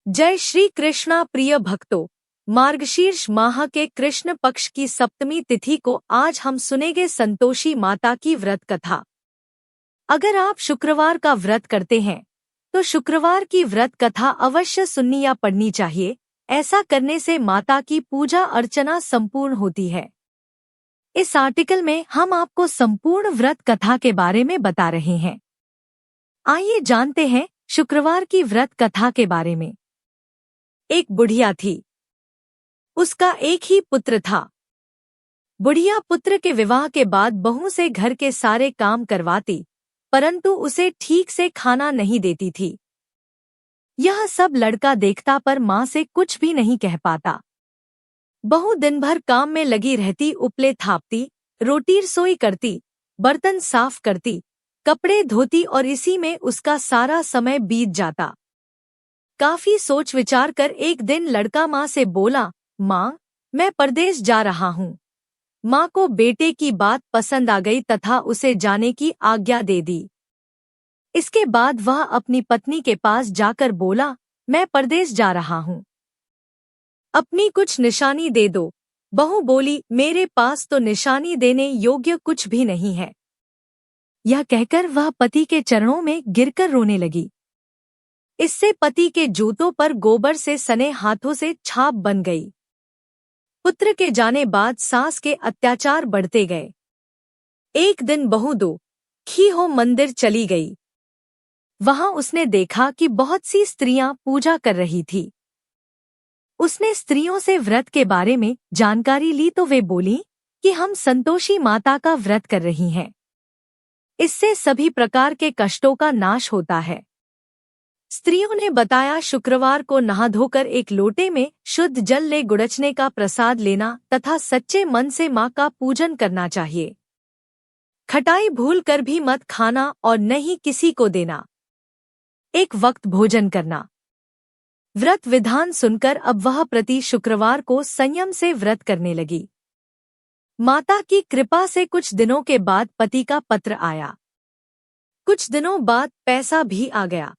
जय श्री कृष्णा प्रिय भक्तों। मार्गशीर्ष माह के कृष्ण पक्ष की सप्तमी तिथि को आज हम सुनेंगे संतोषी माता की व्रत कथा। अगर आप शुक्रवार का व्रत करते हैं तो शुक्रवार की व्रत कथा अवश्य सुननी या पढ़नी चाहिए। ऐसा करने से माता की पूजा अर्चना संपूर्ण होती है। इस आर्टिकल में हम आपको संपूर्ण व्रत कथा के बारे में बता रहे हैं। आइए जानते हैं शुक्रवार की व्रत कथा के बारे में। एक बुढ़िया थी। उसका एक ही पुत्र था। बुढ़िया पुत्र के विवाह के बाद बहू से घर के सारे काम करवाती, परंतु उसे ठीक से खाना नहीं देती थी। यह सब लड़का देखता पर माँ से कुछ भी नहीं कह पाता। बहू दिन भर काम में लगी रहती, उपले थापती, रोटी रसोई करती, बर्तन साफ करती, कपड़े धोती और इसी में उसका सारा समय बीत जाता। काफी सोच विचार कर एक दिन लड़का माँ से बोला, माँ, मैं परदेश जा रहा हूँ। माँ को बेटे की बात पसंद आ गई तथा उसे जाने की आज्ञा दे दी। इसके बाद वह अपनी पत्नी के पास जाकर बोला, मैं परदेश जा रहा हूँ, अपनी कुछ निशानी दे दो। बहू बोली, मेरे पास तो निशानी देने योग्य कुछ भी नहीं है। यह कहकर वह पति के चरणों में गिरकर रोने लगी। इससे पति के जूतों पर गोबर से सने हाथों से छाप बन गई। पुत्र के जाने बाद सास के अत्याचार बढ़ते गए। एक दिन बहू दुखी हो मंदिर चली गई। वहां उसने देखा कि बहुत सी स्त्रियां पूजा कर रही थी। उसने स्त्रियों से व्रत के बारे में जानकारी ली तो वे बोली कि हम संतोषी माता का व्रत कर रही हैं। इससे सभी प्रकार के कष्टों का नाश होता है। स्त्रियों ने बताया, शुक्रवार को नहा धोकर एक लोटे में शुद्ध जल ले गुड़चने का प्रसाद लेना तथा सच्चे मन से माँ का पूजन करना चाहिए। खटाई भूल कर भी मत खाना और न ही किसी को देना। एक वक्त भोजन करना। व्रत विधान सुनकर अब वह प्रति शुक्रवार को संयम से व्रत करने लगी। माता की कृपा से कुछ दिनों के बाद पति का पत्र आया। कुछ दिनों बाद पैसा भी आ गया।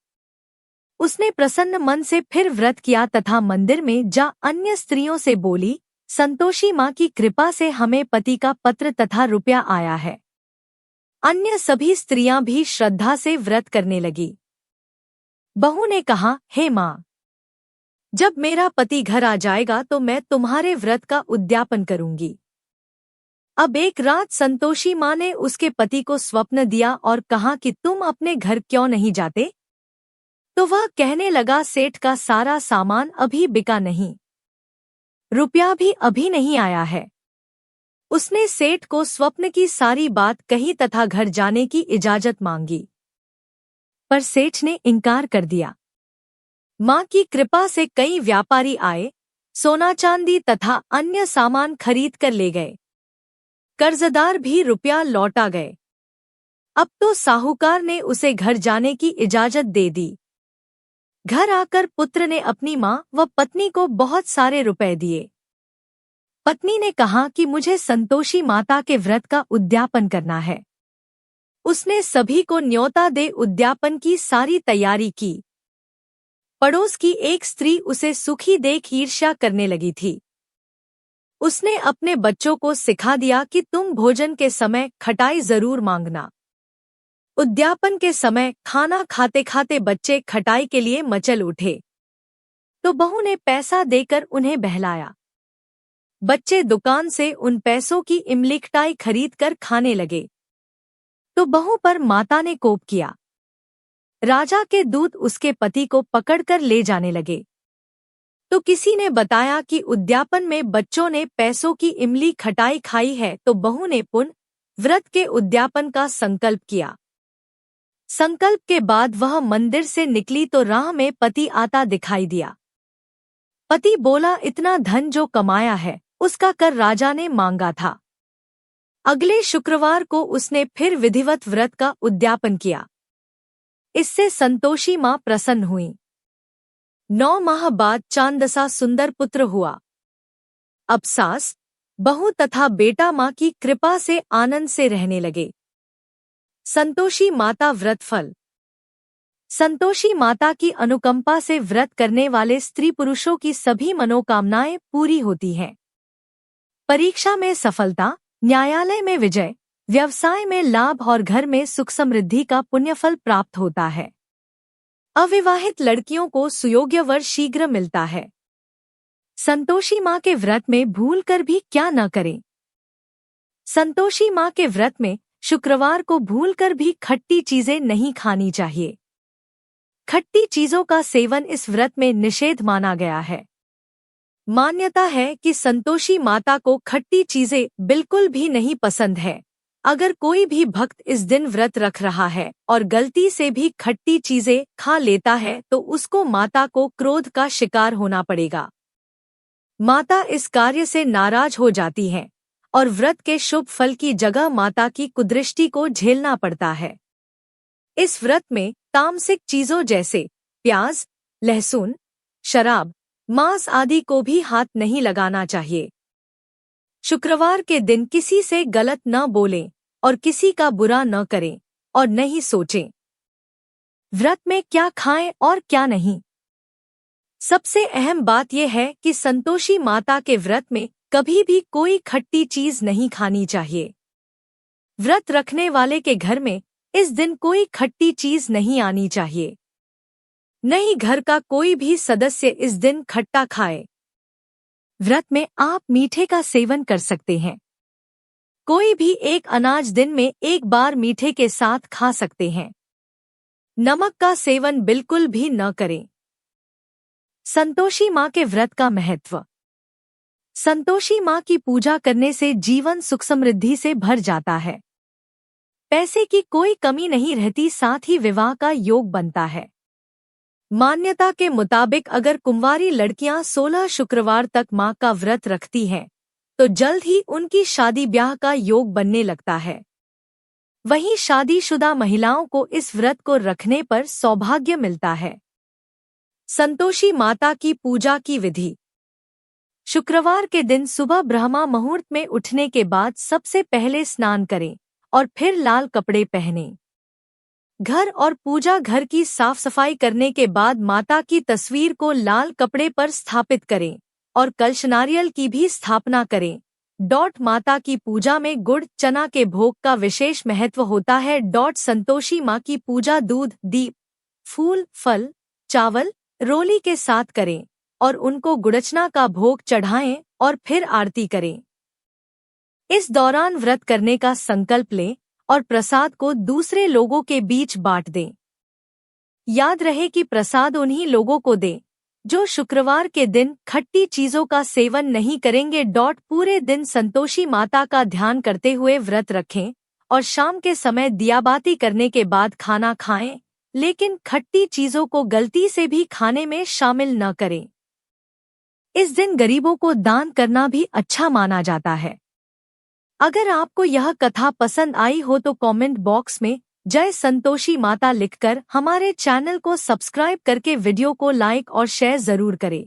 उसने प्रसन्न मन से फिर व्रत किया तथा मंदिर में जा अन्य स्त्रियों से बोली, संतोषी माँ की कृपा से हमें पति का पत्र तथा रुपया आया है। अन्य सभी स्त्रियां भी श्रद्धा से व्रत करने लगी। बहू ने कहा, हे माँ, जब मेरा पति घर आ जाएगा तो मैं तुम्हारे व्रत का उद्यापन करूंगी। अब एक रात संतोषी माँ ने उसके पति को स्वप्न दिया और कहा कि तुम अपने घर क्यों नहीं जाते? तो वह कहने लगा, सेठ का सारा सामान अभी बिका नहीं, रुपया भी अभी नहीं आया है। उसने सेठ को स्वप्न की सारी बात कही तथा घर जाने की इजाजत मांगी, पर सेठ ने इनकार कर दिया। माँ की कृपा से कई व्यापारी आए, सोना चांदी तथा अन्य सामान खरीद कर ले गए। कर्जदार भी रुपया लौटा गए। अब तो साहूकार ने उसे घर जाने की इजाजत दे दी। घर आकर पुत्र ने अपनी माँ व पत्नी को बहुत सारे रुपए दिए। पत्नी ने कहा कि मुझे संतोषी माता के व्रत का उद्यापन करना है। उसने सभी को न्योता दे उद्यापन की सारी तैयारी की। पड़ोस की एक स्त्री उसे सुखी देख ईर्ष्या करने लगी थी। उसने अपने बच्चों को सिखा दिया कि तुम भोजन के समय खटाई जरूर मांगना। उद्यापन के समय खाना खाते खाते बच्चे खटाई के लिए मचल उठे तो बहू ने पैसा देकर उन्हें बहलाया। बच्चे दुकान से उन पैसों की इमली खटाई खरीद कर खाने लगे तो बहू पर माता ने कोप किया। राजा के दूत उसके पति को पकड़कर ले जाने लगे तो किसी ने बताया कि उद्यापन में बच्चों ने पैसों की इमली खटाई खाई है तो बहू ने पुनः व्रत के उद्यापन का संकल्प किया। संकल्प के बाद वह मंदिर से निकली तो राह में पति आता दिखाई दिया। पति बोला, इतना धन जो कमाया है उसका कर राजा ने मांगा था। अगले शुक्रवार को उसने फिर विधिवत व्रत का उद्यापन किया। इससे संतोषी माँ प्रसन्न हुई। 9 माह बाद चांदसा सुंदर पुत्र हुआ। अब सास, बहू तथा बेटा माँ की कृपा से आनंद से रहने लगे। संतोषी माता व्रत फल। संतोषी माता की अनुकंपा से व्रत करने वाले स्त्री पुरुषों की सभी मनोकामनाएं पूरी होती हैं। परीक्षा में सफलता, न्यायालय में विजय, व्यवसाय में लाभ और घर में सुख समृद्धि का पुण्यफल प्राप्त होता है। अविवाहित लड़कियों को सुयोग्य वर शीघ्र मिलता है। संतोषी माँ के व्रत में भूलकर भी क्या न करें। संतोषी माँ के व्रत में शुक्रवार को भूलकर भी खट्टी चीजें नहीं खानी चाहिए। खट्टी चीजों का सेवन इस व्रत में निषेध माना गया है। मान्यता है कि संतोषी माता को खट्टी चीजें बिल्कुल भी नहीं पसंद है। अगर कोई भी भक्त इस दिन व्रत रख रहा है और गलती से भी खट्टी चीजें खा लेता है तो उसको माता को क्रोध का शिकार होना पड़ेगा। माता इस कार्य से नाराज हो जाती हैं और व्रत के शुभ फल की जगह माता की कुदृष्टि को झेलना पड़ता है। इस व्रत में तामसिक चीजों जैसे प्याज, लहसुन, शराब, मांस आदि को भी हाथ नहीं लगाना चाहिए। शुक्रवार के दिन किसी से गलत न बोलें और किसी का बुरा न करें और न ही सोचें। व्रत में क्या खाएं और क्या नहीं। सबसे अहम बात यह है कि संतोषी माता के व्रत में कभी भी कोई खट्टी चीज नहीं खानी चाहिए। व्रत रखने वाले के घर में इस दिन कोई खट्टी चीज नहीं आनी चाहिए। न ही घर का कोई भी सदस्य इस दिन खट्टा खाए। व्रत में आप मीठे का सेवन कर सकते हैं। कोई भी एक अनाज दिन में एक बार मीठे के साथ खा सकते हैं। नमक का सेवन बिल्कुल भी न करें। संतोषी माँ के व्रत का महत्व। संतोषी माँ की पूजा करने से जीवन सुख समृद्धि से भर जाता है। पैसे की कोई कमी नहीं रहती, साथ ही विवाह का योग बनता है। मान्यता के मुताबिक अगर कुंवारी लड़कियां 16 शुक्रवार तक मां का व्रत रखती हैं, तो जल्द ही उनकी शादी ब्याह का योग बनने लगता है। वहीं शादीशुदा महिलाओं को इस व्रत को रखने पर सौभाग्य मिलता है। संतोषी माता की पूजा की विधि। शुक्रवार के दिन सुबह ब्रह्मा मुहूर्त में उठने के बाद सबसे पहले स्नान करें और फिर लाल कपड़े पहनें। घर और पूजा घर की साफ सफाई करने के बाद माता की तस्वीर को लाल कपड़े पर स्थापित करें और कलश नारियल की भी स्थापना करें। माता की पूजा में गुड़ चना के भोग का विशेष महत्व होता है। संतोषी माँ की पूजा दूध, दीप, फूल, फल, चावल, रोली के साथ करें और उनको गुड़चना का भोग चढ़ाएं और फिर आरती करें। इस दौरान व्रत करने का संकल्प लें और प्रसाद को दूसरे लोगों के बीच बांट दें। याद रहे कि प्रसाद उन्हीं लोगों को दें जो शुक्रवार के दिन खट्टी चीजों का सेवन नहीं करेंगे। पूरे दिन संतोषी माता का ध्यान करते हुए व्रत रखें और शाम के समय दियाबाती करने के बाद खाना खाएं, लेकिन खट्टी चीजों को गलती से भी खाने में शामिल न करें। इस दिन गरीबों को दान करना भी अच्छा माना जाता है। अगर आपको यह कथा पसंद आई हो तो कमेंट बॉक्स में जय संतोषी माता लिखकर हमारे चैनल को सब्सक्राइब करके वीडियो को लाइक और शेयर जरूर करें।